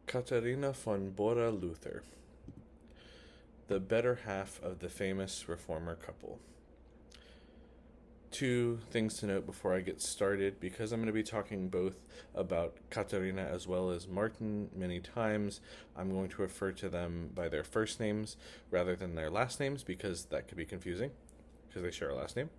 Katharina von Bora Luther, the better half of the famous reformer couple. Two things to note before I get started, because I'm going to be talking both about Katharina as well as Martin many times. I'm going to refer to them by their first names rather than their last names, because that could be confusing, because they share a last name.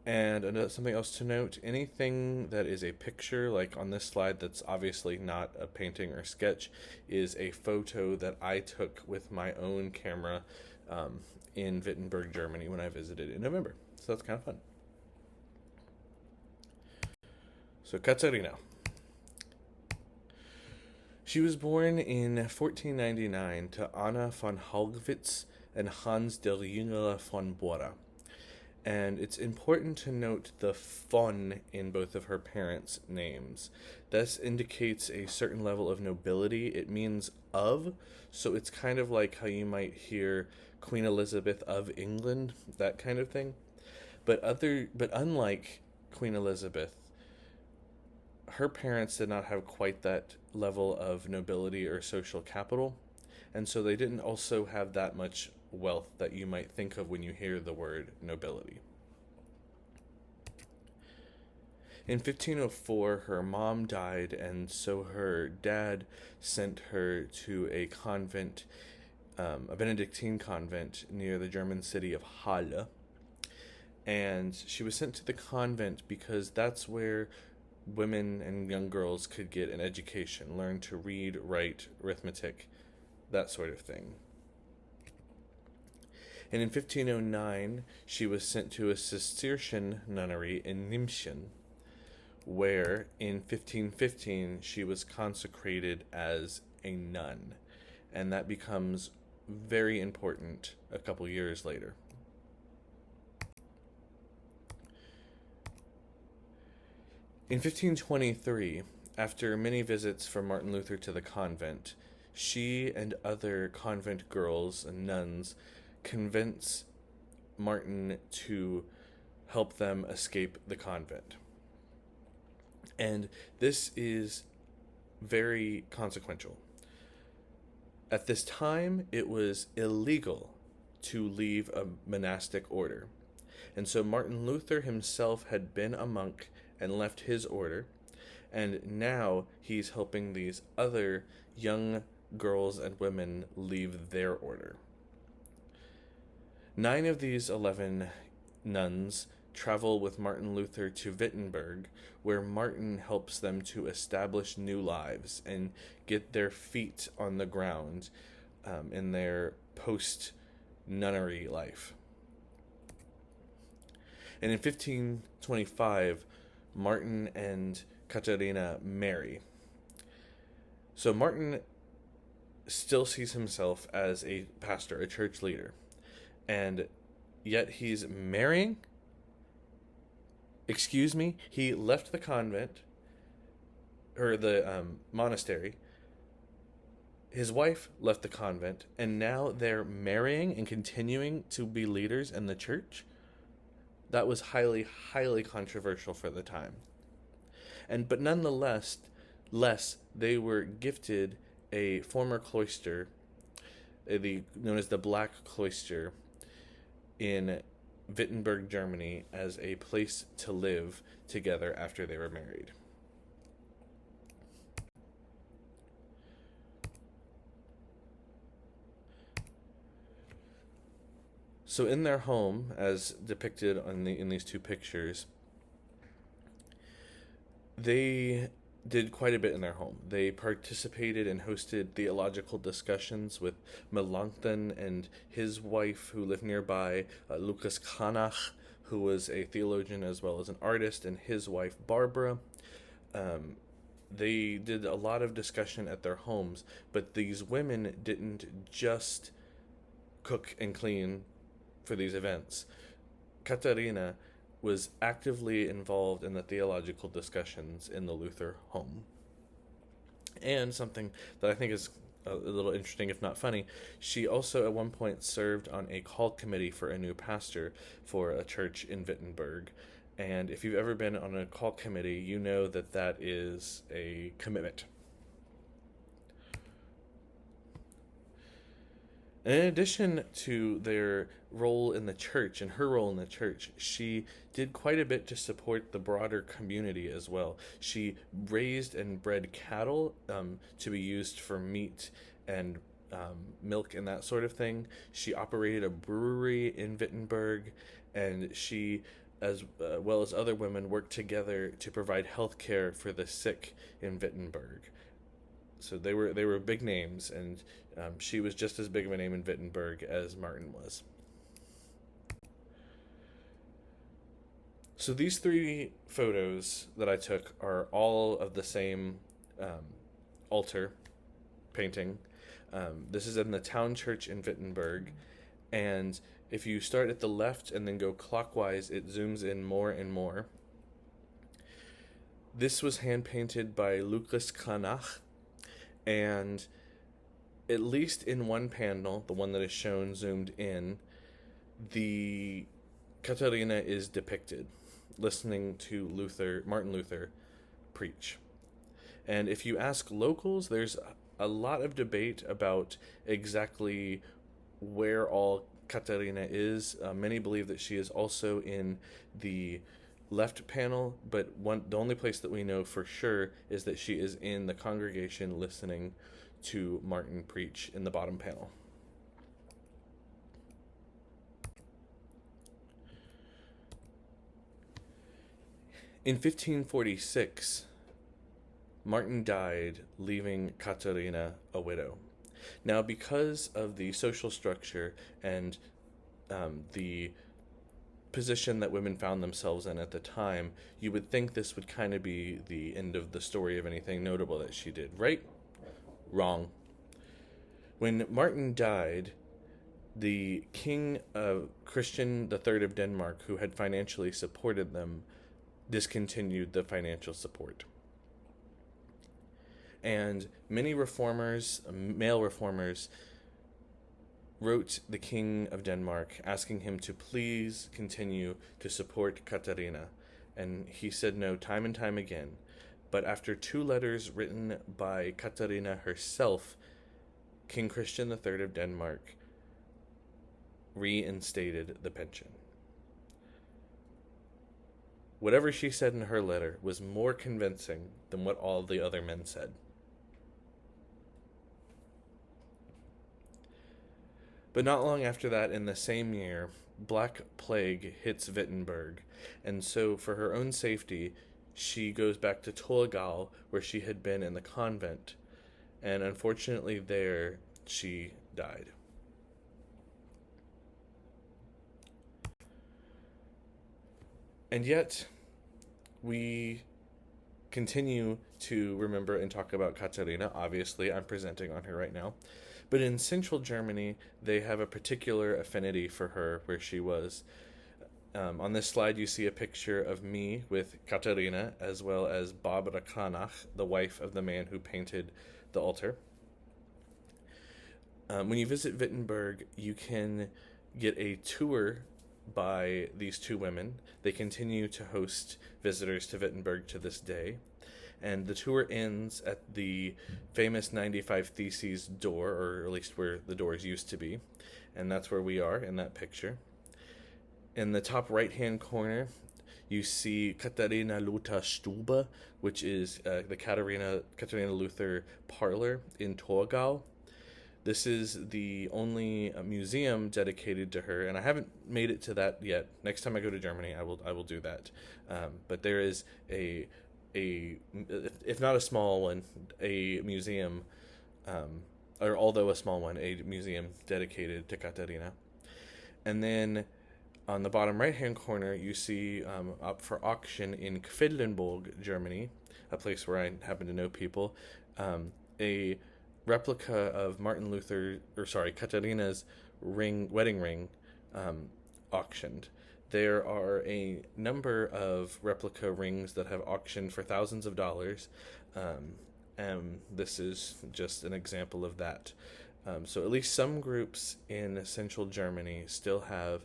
And something else to note, anything that is a picture, like on this slide that's obviously not a painting or sketch, is a photo that I took with my own camera in Wittenberg, Germany when I visited in November. So that's kind of fun. So Katharina. She was born in 1499 to Anna von Haugwitz and Hans der Jüngere von Bora. And it's important to note the von in both of her parents' names. This indicates a certain level of nobility. It means of, so it's kind of like how you might hear Queen Elizabeth of England, that kind of thing. But unlike Queen Elizabeth, her parents did not have quite that level of nobility or social capital, and so they didn't also have that much wealth that you might think of when you hear the word nobility. In 1504, her mom died, and so her dad sent her to a convent, a Benedictine convent near the German city of Halle. And she was sent to the convent because that's where women and young girls could get an education, learn to read, write, arithmetic, that sort of thing. And in 1509, she was sent to a Cistercian nunnery in Nimschen, where in 1515 she was consecrated as a nun. And that becomes very important a couple years later. In 1523, after many visits from Martin Luther to the convent, she and other convent girls and nuns convince Martin to help them escape the convent. And this is very consequential. At this time, it was illegal to leave a monastic order. And so Martin Luther himself had been a monk and left his order, and now he's helping these other young girls and women leave their order. 9 of these 11 nuns travel with Martin Luther to Wittenberg, where Martin helps them to establish new lives and get their feet on the ground in their post-nunnery life. And in 1525, Martin and Katharina marry. So Martin still sees himself as a pastor, a church leader, and yet he's marrying? Excuse me? He left the convent, or the monastery. His wife left the convent, and now they're marrying and continuing to be leaders in the church? That was highly, highly controversial for the time. But nonetheless, they were gifted a former cloister, known as the Black Cloister, in Wittenberg, Germany, as a place to live together after they were married. So in their home, as depicted in these two pictures, they did quite a bit in their home. They participated and hosted theological discussions with Melanchthon and his wife, who lived nearby, Lucas Cranach, who was a theologian as well as an artist, and his wife, Barbara. They did a lot of discussion at their homes, but these women didn't just cook and clean for these events. Katharina was actively involved in the theological discussions in the Luther home. And something that I think is a little interesting, if not funny, she also at one point served on a call committee for a new pastor for a church in Wittenberg. And if you've ever been on a call committee, you know that that is a commitment. And in addition to their role in the church and her role in the church, she did quite a bit to support the broader community as well. She raised and bred cattle to be used for meat and milk and that sort of thing. She operated a brewery in Wittenberg, and she, as well as other women, worked together to provide health care for the sick in Wittenberg. So they were big names, and she was just as big of a name in Wittenberg as Martin was. So these three photos that I took are all of the same altar painting. This is in the town church in Wittenberg, and if you start at the left and then go clockwise, it zooms in more and more. This was hand painted by Lucas Kranach, and at least in one panel, the one that is shown zoomed in, the Katharina is depicted listening to Martin Luther preach. And if you ask locals, there's a lot of debate about exactly where all Katharina is. Many believe that she is also in the left panel, but the only place that we know for sure is that she is in the congregation listening to Martin preach in the bottom panel. In 1546, Martin died, leaving Katharina a widow. Now, because of the social structure and the position that women found themselves in at the time, you would think this would kind of be the end of the story of anything notable that she did, right? Wrong. When Martin died, the king of Christian III of Denmark, who had financially supported them, discontinued the financial support. And many reformers, male reformers, wrote the king of Denmark asking him to please continue to support Katharina. And he said no time and time again. But after 2 letters written by Katharina herself, King Christian III of Denmark reinstated the pension. Whatever she said in her letter was more convincing than what all the other men said. But not long after that, in the same year, Black Plague hits Wittenberg, and so for her own safety, she goes back to Torgau, where she had been in the convent, and unfortunately there she died. And yet, we continue to remember and talk about Katharina. Obviously, I'm presenting on her right now. But in central Germany, they have a particular affinity for her where she was. On this slide, you see a picture of me with Katharina, as well as Barbara Kranach, the wife of the man who painted the altar. When you visit Wittenberg, you can get a tour by these 2 women. They continue to host visitors to Wittenberg to this day. And the tour ends at the famous 95 Theses door, or at least where the doors used to be. And that's where we are in that picture. In the top right-hand corner, you see Katharina Luther Stube, which is the Katharina Luther parlor in Torgau. This is the only museum dedicated to her, and I haven't made it to that yet. Next time I go to Germany, I will do that. But there is a if not a small one, a museum, or although a small one, a museum dedicated to Katharina. And then on the bottom right-hand corner, you see up for auction in Quedlinburg, Germany, a place where I happen to know people, a replica of Katharina's wedding ring, auctioned. There are a number of replica rings that have auctioned for thousands of dollars, and this is just an example of that. So at least some groups in central Germany still have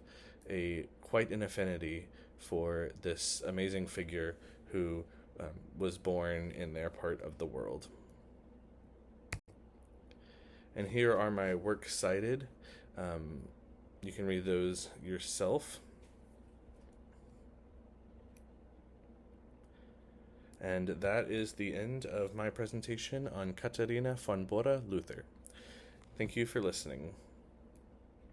quite an affinity for this amazing figure who was born in their part of the world. And here are my works cited. You can read those yourself. And that is the end of my presentation on Katharina von Bora, Luther. Thank you for listening.